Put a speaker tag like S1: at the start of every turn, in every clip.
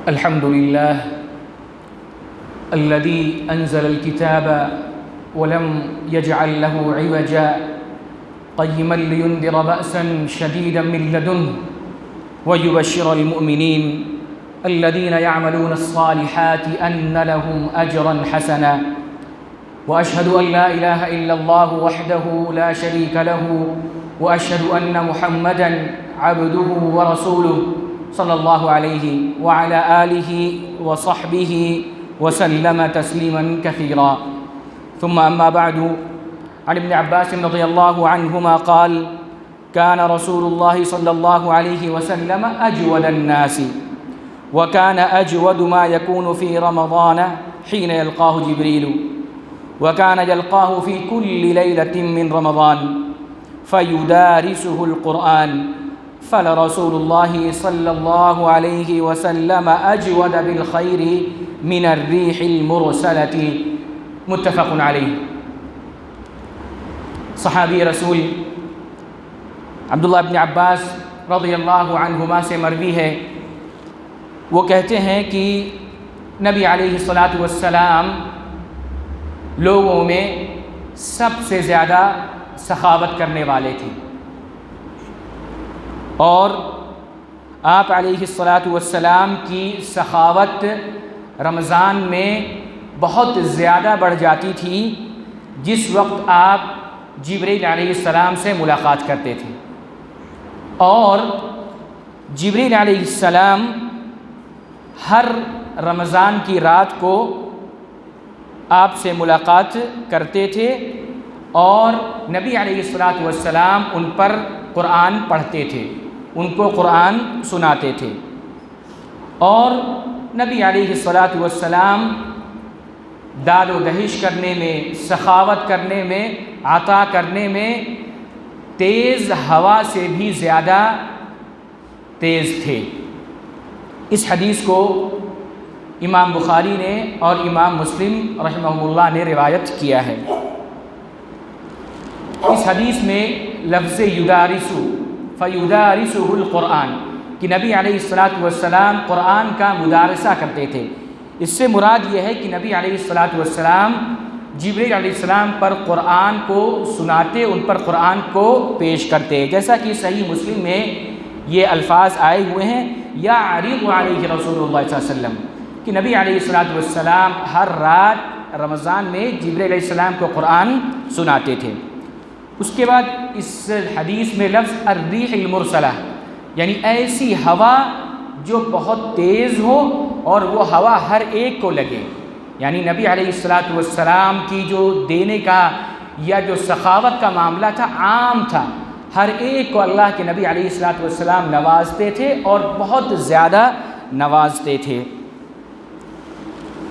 S1: الحمد لله الذي أنزل الكتاب ولم يجعل له عوجا قيما لينذر بأسا شديدا من لدنه ويبشر المؤمنين الذين يعملون الصالحات أن لهم أجرا حسنا وأشهد أن لا إله إلا الله وحده لا شريك له وأشهد أن محمدا عبده ورسوله صلى الله عليه وعلى آله وصحبه وسلم تسليما كثيرا. ثم أما بعد، عن ابن عباس رضي الله عنهما قال: كان رسول الله صلى الله عليه وسلم أجود الناس، وكان أجود ما يكون في رمضان حين يلقاه جبريل، وكان يلقاه في كل ليلة من رمضان فيدارسه القرآن، فلرسول الله صلى الله عليه وسلم أجود بالخير من الريح المرسلة. متفق علیہ. صحابی رسول عبداللہ ابن عباس رضی اللہ عنہما سے مروی ہے، وہ کہتے ہیں کہ نبی علیہ الصلاۃ والسلام لوگوں میں سب سے زیادہ سخاوت کرنے والے تھے، اور آپ علیہ الصلاۃ والسلام کی سخاوت رمضان میں بہت زیادہ بڑھ جاتی تھی جس وقت آپ جبرائیل علیہ السلام سے ملاقات کرتے تھے، اور جبرائیل علیہ السلام ہر رمضان کی رات کو آپ سے ملاقات کرتے تھے، اور نبی علیہ الصلاۃ والسلام ان پر قرآن پڑھتے تھے، ان کو قرآن سناتے تھے، اور نبی علیہ الصلاۃ والسلام داد و دہش کرنے میں، سخاوت کرنے میں، عطا کرنے میں تیز ہوا سے بھی زیادہ تیز تھے. اس حدیث کو امام بخاری نے اور امام مسلم رحمہ اللہ نے روایت کیا ہے. اس حدیث میں لفظ یدارسو فیدارسہ القرآن کہ نبی علیہ الصلاۃ والسلام قرآن کا مدارسہ کرتے تھے، اس سے مراد یہ ہے کہ نبی علیہ الصلاۃ والسلام جبرائیل علیہ السلام پر قرآن کو سناتے، ان پر قرآن کو پیش کرتے، جیسا کہ صحیح مسلم میں یہ الفاظ آئے ہوئے ہیں: یا عریض علیہ رسول اللہ صلی اللہ علیہ وسلم، کہ نبی علیہ الصلاۃ والسلام ہر رات رمضان میں جبرائیل علیہ السلام کو قرآن سناتے تھے. اس کے بعد اس حدیث میں لفظ الریح المرسلہ، یعنی ایسی ہوا جو بہت تیز ہو اور وہ ہوا ہر ایک کو لگے، یعنی نبی علیہ الصلاۃ والسلام کی جو دینے کا یا جو سخاوت کا معاملہ تھا عام تھا، ہر ایک کو اللہ کے نبی علیہ الصلاۃ والسلام نوازتے تھے اور بہت زیادہ نوازتے تھے.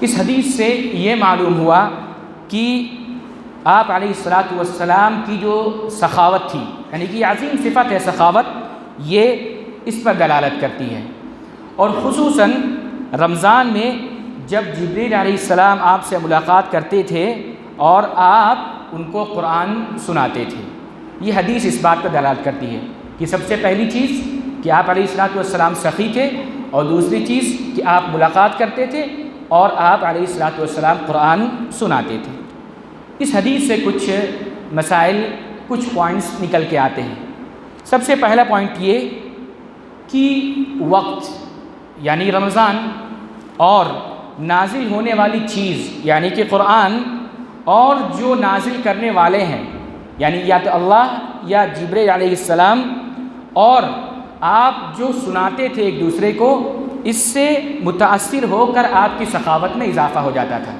S1: اس حدیث سے یہ معلوم ہوا کہ آپ علیہ الصلاۃ والسلام کی جو سخاوت تھی، یعنی کہ عظیم صفت ہے سخاوت، یہ اس پر دلالت کرتی ہے. اور خصوصاً رمضان میں جب جبرائیل علیہ السلام آپ سے ملاقات کرتے تھے اور آپ ان کو قرآن سناتے تھے، یہ حدیث اس بات پر دلالت کرتی ہے کہ سب سے پہلی چیز کہ آپ علیہ الصلاۃ والسلام سخی تھے، اور دوسری چیز کہ آپ ملاقات کرتے تھے اور آپ علیہ الصلاۃ والسلام قرآن سناتے تھے. اس حدیث سے کچھ مسائل، کچھ پوائنٹس نکل کے آتے ہیں. سب سے پہلا پوائنٹ یہ کہ وقت یعنی رمضان اور نازل ہونے والی چیز یعنی کہ قرآن اور جو نازل کرنے والے ہیں یعنی یا تو اللہ یا جبرائیل علیہ السلام، اور آپ جو سناتے تھے ایک دوسرے کو، اس سے متاثر ہو کر آپ کی سخاوت میں اضافہ ہو جاتا تھا.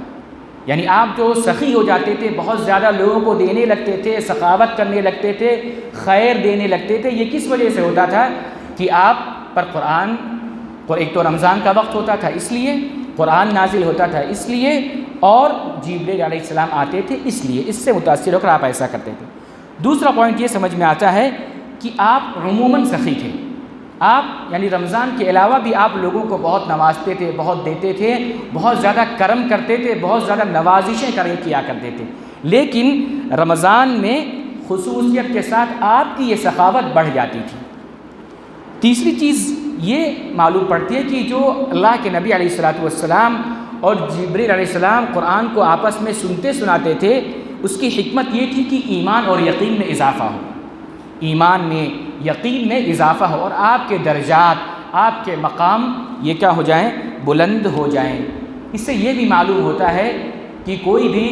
S1: یعنی آپ جو سخی ہو جاتے تھے، بہت زیادہ لوگوں کو دینے لگتے تھے، سخاوت کرنے لگتے تھے، خیر دینے لگتے تھے. یہ کس وجہ سے ہوتا تھا کہ آپ پر قرآن، ایک تو رمضان کا وقت ہوتا تھا اس لیے، قرآن نازل ہوتا تھا اس لیے، اور جبرائیل علیہ السلام آتے تھے اس لیے، اس سے متاثر ہو کر آپ ایسا کرتے تھے. دوسرا پوائنٹ یہ سمجھ میں آتا ہے کہ آپ عموماً سخی تھے. آپ یعنی رمضان کے علاوہ بھی آپ لوگوں کو بہت نوازتے تھے، بہت دیتے تھے، بہت زیادہ کرم کرتے تھے، بہت زیادہ نوازشیں کیا کرتے تھے. لیکن رمضان میں خصوصیت کے ساتھ آپ کی یہ سخاوت بڑھ جاتی تھی. تیسری چیز یہ معلوم پڑتی ہے کہ جو اللہ کے نبی علیہ الصلوۃ والسلام اور جبریل علیہ السلام قرآن کو آپس میں سنتے سناتے تھے، اس کی حکمت یہ تھی کہ ایمان اور یقین میں اضافہ ہو، ایمان میں یقین میں اضافہ ہو، اور آپ کے درجات، آپ کے مقام یہ کیا ہو جائیں؟ بلند ہو جائیں۔ اس سے یہ بھی معلوم ہوتا ہے کہ کوئی بھی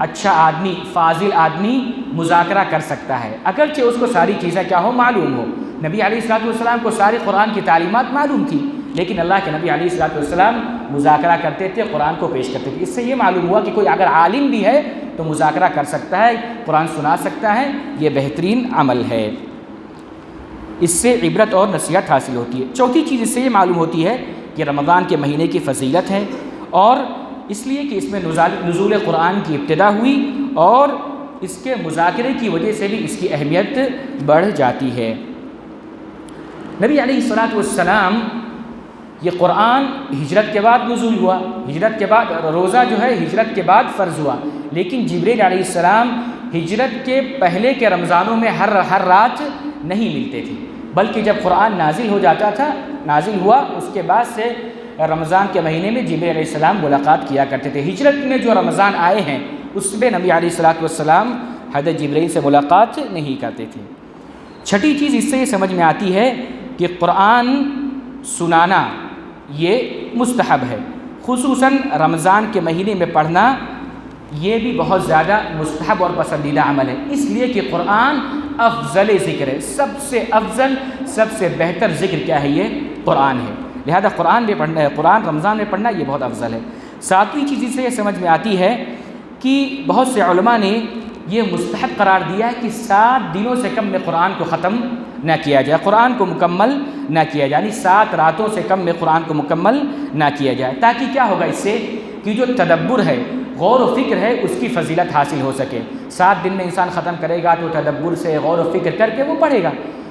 S1: اچھا آدمی، فاضل آدمی مذاکرہ کر سکتا ہے، اگرچہ اس کو ساری چیزیں کیا ہو؟ معلوم ہو۔ نبی علیہ الصلوۃ والسلام کو ساری قرآن کی تعلیمات معلوم تھی، لیکن اللہ کے نبی علیہ الصلوۃ والسلام مذاکرہ کرتے تھے، قرآن کو پیش کرتے تھے۔ اس سے یہ معلوم ہوا کہ کوئی اگر عالم بھی ہے تو مذاکرہ کر سکتا ہے، قرآن سنا سکتا ہے، یہ بہترین عمل ہے، اس سے عبرت اور نصیحت حاصل ہوتی ہے۔ چوتھی چیز اس سے یہ معلوم ہوتی ہے کہ رمضان کے مہینے کی فضیلت ہے، اور اس لیے کہ اس میں نزول قرآن کی ابتدا ہوئی، اور اس کے مذاکرے کی وجہ سے بھی اس کی اہمیت بڑھ جاتی ہے۔ نبی علیہ الصلوۃ والسلام یہ قرآن ہجرت کے بعد نزول ہوا، ہجرت کے بعد روزہ جو ہے ہجرت کے بعد فرض ہوا، لیکن جبریل علیہ السلام ہجرت کے پہلے کے رمضانوں میں ہر رات نہیں ملتے تھے، بلکہ جب قرآن نازل ہو جاتا تھا، نازل ہوا، اس کے بعد سے رمضان کے مہینے میں جبریل علیہ السلام ملاقات کیا کرتے تھے۔ ہجرت میں جو رمضان آئے ہیں اس میں نبی علیہ الصلوۃ والسلام حضرت جبریل سے ملاقات نہیں کرتے تھے۔ چھٹی چیز اس سے یہ سمجھ میں آتی ہے کہ قرآن سنانا یہ مستحب ہے، خصوصاً رمضان کے مہینے میں پڑھنا یہ بھی بہت زیادہ مستحب اور پسندیدہ عمل ہے، اس لیے کہ قرآن افضل ذکر ہے، سب سے افضل، سب سے بہتر ذکر کیا ہے؟ یہ قرآن ہے، لہذا قرآن میں پڑھنا ہے، قرآن رمضان میں پڑھنا یہ بہت افضل ہے۔ ساتویں چیز اس سے یہ سمجھ میں آتی ہے کہ بہت سے علماء نے یہ مستحب قرار دیا ہے کہ 7 دنوں سے کم میں قرآن کو ختم نہ کیا جائے، قرآن کو مکمل نہ کیا جائے، یعنی 7 راتوں سے کم میں قرآن کو مکمل نہ کیا جائے، تاکہ کیا ہوگا اس سے کہ جو تدبر ہے، غور و فکر ہے، اس کی فضیلت حاصل ہو سکے۔ 7 دن میں انسان ختم کرے گا تو تدبر سے غور و فکر کر کے وہ پڑھے گا۔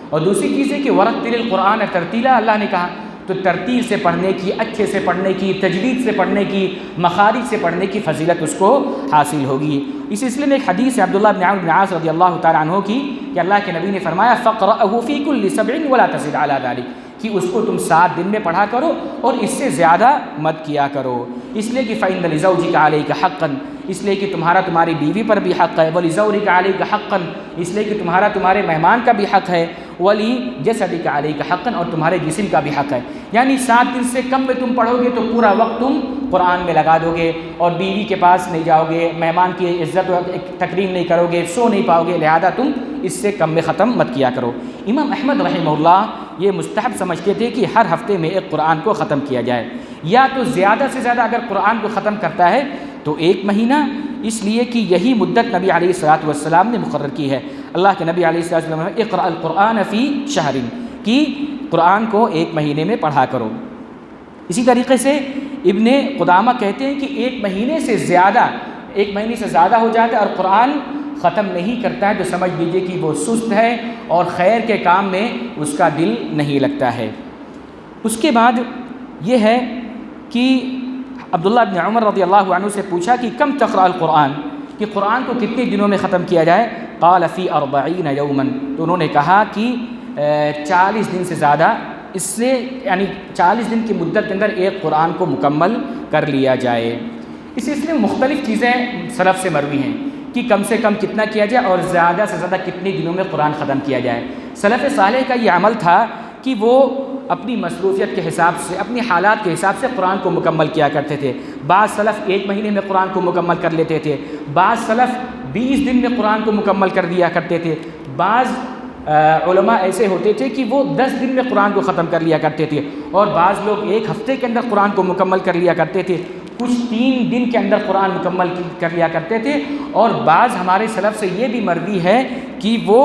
S1: اور دوسری چیز ہے کہ ورتل القرآن ترتیلا، اللہ نے کہا، تو ترتیل سے پڑھنے کی، اچھے سے پڑھنے کی، تجوید سے پڑھنے کی، مخارج سے پڑھنے کی فضیلت اس کو حاصل ہوگی۔ اس سلسلے میں ایک حدیث ہے عبداللہ بن عمرو بن عاص رضی اللہ تعالیٰ عنہ کی کہ اللہ کے نبی نے فرمایا فَقْرَأْهُ فِي كُلِّ 7 وَلَا تَزِدْ عَلَىٰ ذَلِكَ، کہ اس کو تم 7 دن میں پڑھا کرو اور اس سے زیادہ مت کیا کرو، اس لیے کہ فَإِنَّ لِزَوْجِكَ عَلَيْكَ حَقًّا، اس لیے کہ تمہاری بیوی پر بھی حق ہے، وَلِزَوْرِكَ عَلَيْكَ حَقًّا، اس لیے کہ تمہارے مہمان کا بھی حق ہے، وَلِجَسَدِكَ عَلَيْكَ حَقًّا، اور تمہارے جسم کا بھی حق ہے۔ یعنی 7 دن سے کم میں تم پڑھو گے تو پورا وقت تم قرآن میں لگا دو گے، اور بیوی کے پاس نہیں جاؤ گے، مہمان کی عزت و تکریم نہیں کرو گے، سو نہیں پاؤ گے، لہذا تم اس سے کم میں ختم مت کیا کرو۔ امام احمد رحمہ اللہ یہ مستحب سمجھتے تھے کہ ہر ہفتے میں ایک قرآن کو ختم کیا جائے، یا تو زیادہ سے زیادہ اگر قرآن کو ختم کرتا ہے تو 1 مہینہ، اس لیے کہ یہی مدت نبی علیہ الصلوۃ والسلام نے مقرر کی ہے۔ اللہ کے نبی علیہ الصلوۃ والسلام نے اقرأ القرآن فی شہر، کہ قرآن کو 1 مہینے میں پڑھا کرو۔ اسی طریقے سے ابن قدامہ کہتے ہیں کہ 1 مہینے سے زیادہ ہو جاتا ہے اور قرآن ختم نہیں کرتا ہے تو سمجھ لیجیے کہ وہ سست ہے اور خیر کے کام میں اس کا دل نہیں لگتا ہے۔ اس کے بعد یہ ہے کہ عبداللہ بن عمر رضی اللہ عنہ سے پوچھا کہ کم تقرأ القرآن، کہ قرآن کو کتنے دنوں میں ختم کیا جائے؟ قال فی 40 یوما، تو انہوں نے کہا کہ 40 دن سے زیادہ، اس سے یعنی 40 دن کی مدت کے اندر ایک قرآن کو مکمل کر لیا جائے۔ اس سلسلے میں مختلف چیزیں سلف سے مروی ہیں کہ کم سے کم کتنا کیا جائے اور زیادہ سے زیادہ کتنے دنوں میں قرآن ختم کیا جائے۔ سلف صالح کا یہ عمل تھا کہ وہ اپنی مصروفیت کے حساب سے، اپنی حالات کے حساب سے قرآن کو مکمل کیا کرتے تھے۔ بعض سلف 1 مہینے میں قرآن کو مکمل کر لیتے تھے، بعض سلف 20 دن میں قرآن کو مکمل کر دیا کرتے تھے، بعض علماء ایسے ہوتے تھے کہ وہ 10 دن میں قرآن کو ختم کر لیا کرتے تھے، اور بعض لوگ 1 ہفتے کے اندر قرآن کو مکمل کر لیا کرتے تھے، کچھ 3 دن کے اندر قرآن مکمل کر لیا کرتے تھے، اور بعض ہمارے سلف سے یہ بھی مروی ہے کہ وہ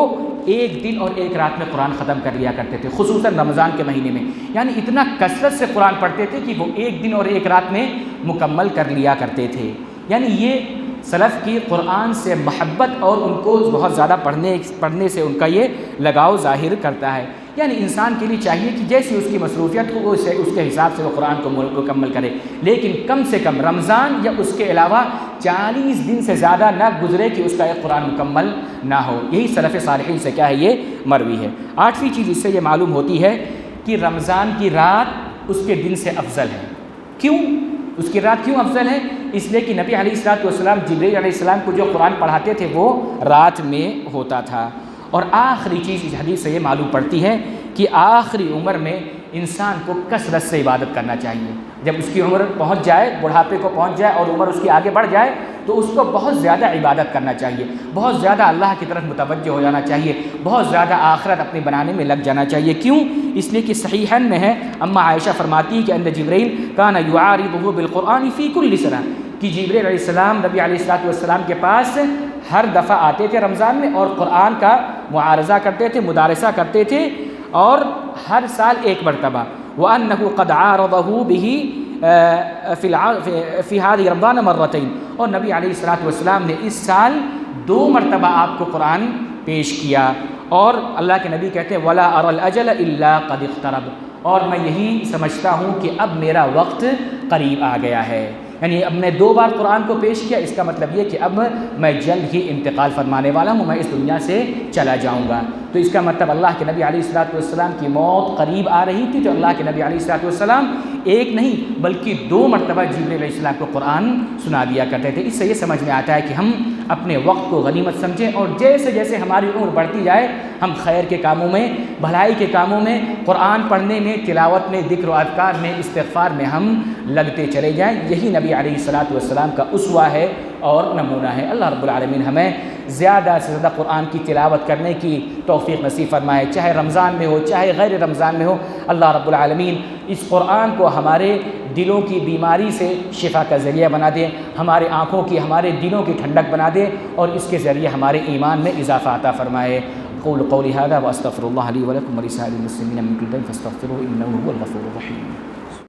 S1: 1 دن اور 1 رات میں قرآن ختم کر لیا کرتے تھے، خصوصاً رمضان کے مہینے میں، یعنی اتنا کثرت سے قرآن پڑھتے تھے کہ وہ 1 دن اور 1 رات میں مکمل کر لیا کرتے تھے۔ یعنی یہ سلف کی قرآن سے محبت اور ان کو بہت زیادہ پڑھنے سے ان کا یہ لگاؤ ظاہر کرتا ہے۔ یعنی انسان کے لیے چاہیے کہ جیسی اس کی مصروفیت ہو اس کے حساب سے وہ قرآن کو مکمل کرے، لیکن کم سے کم رمضان یا اس کے علاوہ 40 دن سے زیادہ نہ گزرے کہ اس کا ایک قرآن مکمل نہ ہو۔ یہی سلف صالحین سے کیا ہے یہ مروی ہے۔ 8ویں چیز اس سے یہ معلوم ہوتی ہے کہ رمضان کی رات اس کے دن سے افضل ہے۔ کیوں اس کی رات کیوں افضل ہے؟ اس لیے کہ نبی علیہ الصلوۃ والسلام جبرائیل علیہ السلام کو جو قرآن پڑھاتے تھے وہ رات میں ہوتا تھا۔ اور آخری چیز اس حدیث سے یہ معلوم پڑتی ہے کہ آخری عمر میں انسان کو کثرت سے عبادت کرنا چاہیے۔ جب اس کی عمر پہنچ جائے، بڑھاپے کو پہنچ جائے اور عمر اس کی آگے بڑھ جائے تو اس کو بہت زیادہ عبادت کرنا چاہیے، بہت زیادہ اللہ کی طرف متوجہ ہو جانا چاہیے، بہت زیادہ آخرت اپنے بنانے میں لگ جانا چاہیے۔ کیوں؟ اس لیے کہ صحیحین میں ہے، اما عائشہ فرماتی ہے کہ ان جبرائیل کان یعارضہ بالقرآن فی کل سنہ، کہ جبرائیل علیہ السلام نبی علیہ الصلوۃ والسلام کے پاس ہر دفعہ آتے تھے رمضان میں اور قرآن کا معارضہ کرتے تھے، مدارسہ کرتے تھے، اور ہر سال ایک مرتبہ۔ وَأَنَّهُ قَدْ عَارَضَهُ بِهِ فِي هَذِهِ رمضان مرتين، اور نبی علیہ الصلوۃ والسلام نے اس سال 2 مرتبہ آپ کو قرآن پیش کیا۔ اور اللہ کے نبی کہتے ہیں وَلَا أَرَى الْأَجَلَ إِلَّا قَدِ اقْتَرَبَ، اور میں یہی سمجھتا ہوں کہ اب میرا وقت قریب آ گیا ہے۔ یعنی اب میں 2 بار قرآن کو پیش کیا، اس کا مطلب یہ کہ اب میں جلد ہی انتقال فرمانے والا ہوں، میں اس دنیا سے چلا جاؤں گا۔ تو اس کا مطلب اللہ کے نبی علیہ الصلوۃ والسلام کی موت قریب آ رہی تھی، تو اللہ کے نبی علیہ الصلوۃ والسلام ایک نہیں بلکہ 2 مرتبہ جبرائیل علیہ السلام کو قرآن سنا دیا کرتے تھے۔ اس سے یہ سمجھ میں آتا ہے کہ ہم اپنے وقت کو غنیمت سمجھیں، اور جیسے جیسے ہماری عمر بڑھتی جائے ہم خیر کے کاموں میں، بھلائی کے کاموں میں، قرآن پڑھنے میں، تلاوت میں، ذکر و اذکار میں، استغفار میں ہم لگتے چلے جائیں۔ یہی نبی علیہ الصلوۃ والسلام کا اسوہ ہے اور نمونہ ہے۔ اللہ رب العالمین ہمیں زیادہ سے زیادہ قرآن کی تلاوت کرنے کی توفیق نصیب فرمائے، چاہے رمضان میں ہو چاہے غیر رمضان میں ہو۔ اللہ رب العالمین اس قرآن کو ہمارے دلوں کی بیماری سے شفا کا ذریعہ بنا دے، ہمارے آنکھوں کی، ہمارے دلوں کی ٹھنڈک بنا دے، اور اس کے ذریعے ہمارے ایمان میں اضافہ عطا فرمائے۔ قول قولی ھذا واستغفر اللہ لی ولکم ولسائر المسلمین من کل ذنب فاستغفروہ انہ ھو الغفور الرحیم۔